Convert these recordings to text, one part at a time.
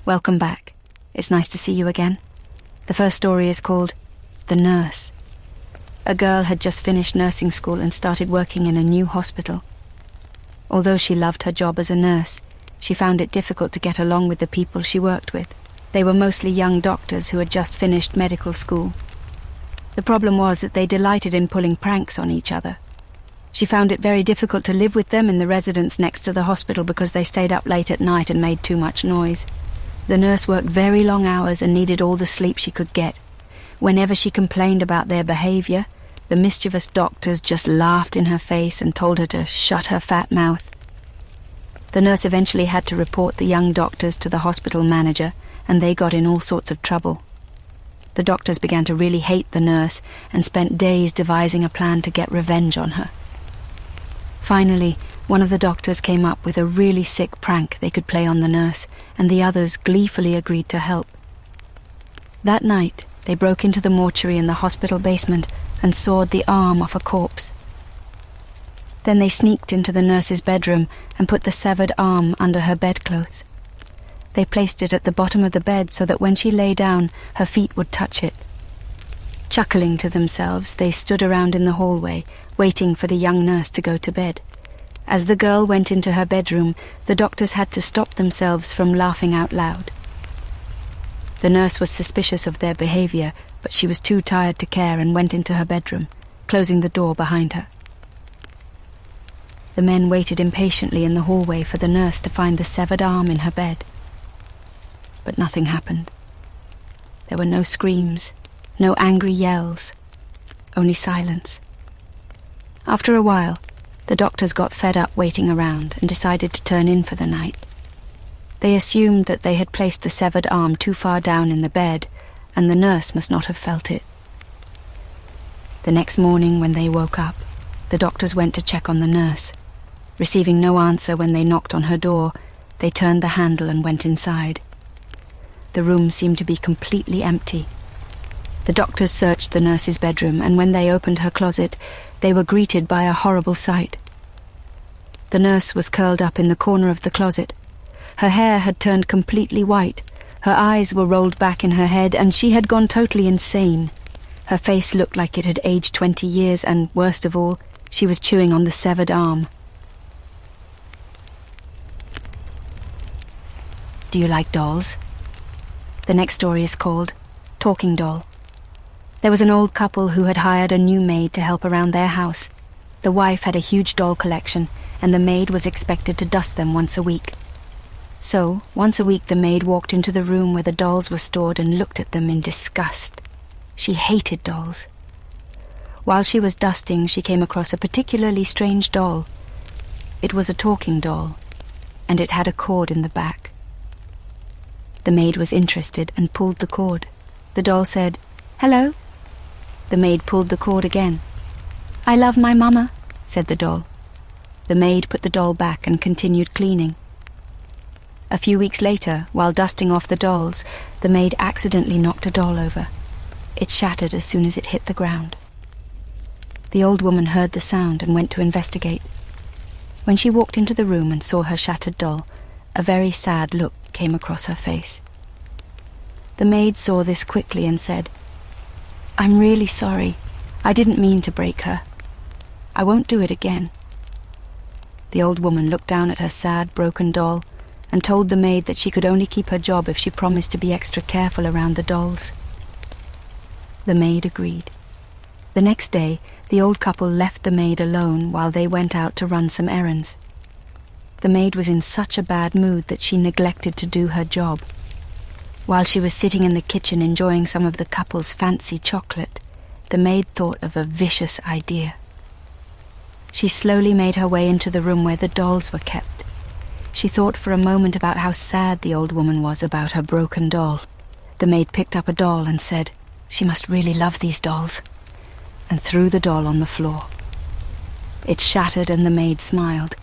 Welcome back. It's nice to see you again. The first story is called The Nurse. A girl had just finished nursing school and started working in a new hospital. Although she loved her job as a nurse, she found it difficult to get along with the people she worked with. They were mostly young doctors who had just finished medical school. The problem was that they delighted in pulling pranks on each other. She found it very difficult to live with them in the residence next to the hospital because they stayed up late at night and made too much noise. The nurse worked very long hours and needed all the sleep she could get. Whenever she complained about their behavior, the mischievous doctors just laughed in her face and told her to shut her fat mouth. The nurse eventually had to report the young doctors to the hospital manager, and they got in all sorts of trouble. The doctors began to really hate the nurse and spent days devising a plan to get revenge on her. Finally, one of the doctors came up with a really sick prank they could play on the nurse, and the others gleefully agreed to help. That night, they broke into the mortuary in the hospital basement and sawed the arm off a corpse. Then they sneaked into the nurse's bedroom and put the severed arm under her bedclothes. They placed it at the bottom of the bed so that when she lay down, her feet would touch it. Chuckling to themselves, they stood around in the hallway, waiting for the young nurse to go to bed. As the girl went into her bedroom, the doctors had to stop themselves from laughing out loud. The nurse was suspicious of their behavior, but she was too tired to care and went into her bedroom, closing the door behind her. The men waited impatiently in the hallway for the nurse to find the severed arm in her bed. But nothing happened. There were no screams, no angry yells, only silence. After a while, the doctors got fed up waiting around and decided to turn in for the night. They assumed that they had placed the severed arm too far down in the bed, and the nurse must not have felt it. The next morning when they woke up, the doctors went to check on the nurse. Receiving no answer when they knocked on her door, they turned the handle and went inside. The room seemed to be completely empty. The doctors searched the nurse's bedroom, and when they opened her closet, they were greeted by a horrible sight. The nurse was curled up in the corner of the closet. Her hair had turned completely white, her eyes were rolled back in her head, and she had gone totally insane. Her face looked like it had aged 20 years, and, worst of all, she was chewing on the severed arm. Do you like dolls? The next story is called Talking Doll. There was an old couple who had hired a new maid to help around their house. The wife had a huge doll collection, and the maid was expected to dust them once a week. So, once a week the maid walked into the room where the dolls were stored and looked at them in disgust. She hated dolls. While she was dusting, she came across a particularly strange doll. It was a talking doll, and it had a cord in the back. The maid was interested and pulled the cord. The doll said, "Hello." The maid pulled the cord again. "I love my mama," said the doll. The maid put the doll back and continued cleaning. A few weeks later, while dusting off the dolls, the maid accidentally knocked a doll over. It shattered as soon as it hit the ground. The old woman heard the sound and went to investigate. When she walked into the room and saw her shattered doll, a very sad look came across her face. The maid saw this quickly and said, "I'm really sorry. I didn't mean to break her. I won't do it again." The old woman looked down at her sad, broken doll and told the maid that she could only keep her job if she promised to be extra careful around the dolls. The maid agreed. The next day, the old couple left the maid alone while they went out to run some errands. The maid was in such a bad mood that she neglected to do her job. While she was sitting in the kitchen enjoying some of the couple's fancy chocolate, the maid thought of a vicious idea. She slowly made her way into the room where the dolls were kept. She thought for a moment about how sad the old woman was about her broken doll. The maid picked up a doll and said, "She must really love these dolls," and threw the doll on the floor. It shattered and the maid smiled.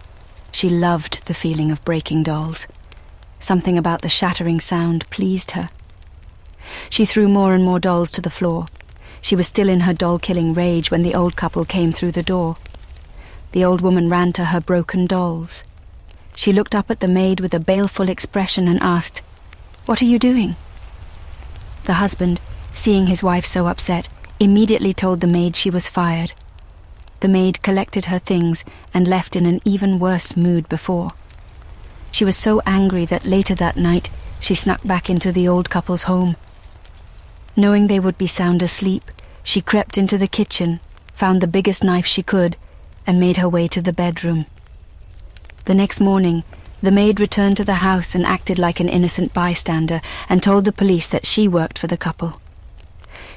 She loved the feeling of breaking dolls. Something about the shattering sound pleased her. She threw more and more dolls to the floor. She was still in her doll-killing rage when the old couple came through the door. The old woman ran to her broken dolls. She looked up at the maid with a baleful expression and asked, What are you doing?" The husband, seeing his wife so upset, immediately told the maid she was fired. The maid collected her things and left in an even worse mood before. She was so angry that later that night she snuck back into the old couple's home. Knowing they would be sound asleep, she crept into the kitchen, found the biggest knife she could, and made her way to the bedroom. The next morning, the maid returned to the house and acted like an innocent bystander and told the police that she worked for the couple.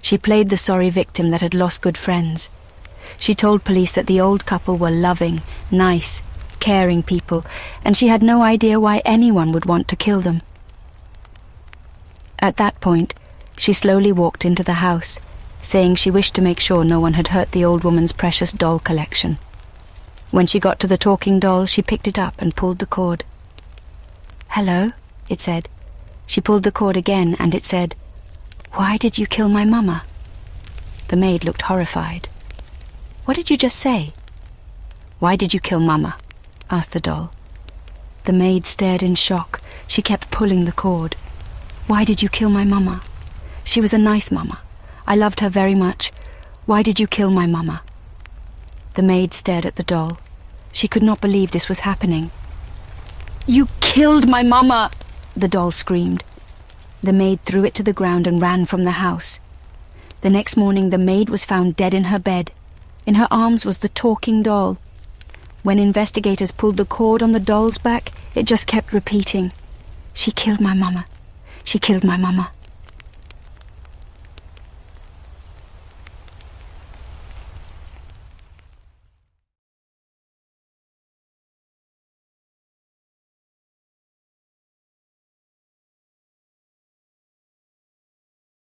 She played the sorry victim that had lost good friends. She told police that the old couple were loving, nice, caring people, and she had no idea why anyone would want to kill them. At that point, she slowly walked into the house, saying she wished to make sure no one had hurt the old woman's precious doll collection. When she got to the talking doll, she picked it up and pulled the cord. "Hello," it said. She pulled the cord again, and it said, "Why did you kill my mama?" The maid looked horrified. "What did you just say?" "Why did you kill Mama?" asked the doll. The maid stared in shock. She kept pulling the cord. "Why did you kill my mama? She was a nice mama. I loved her very much. Why did you kill my mama?" The maid stared at the doll. She could not believe this was happening. "You killed my mama!" the doll screamed. The maid threw it to the ground and ran from the house. The next morning, the maid was found dead in her bed. In her arms was the talking doll. When investigators pulled the cord on the doll's back, it just kept repeating, "She killed my mama. She killed my mama."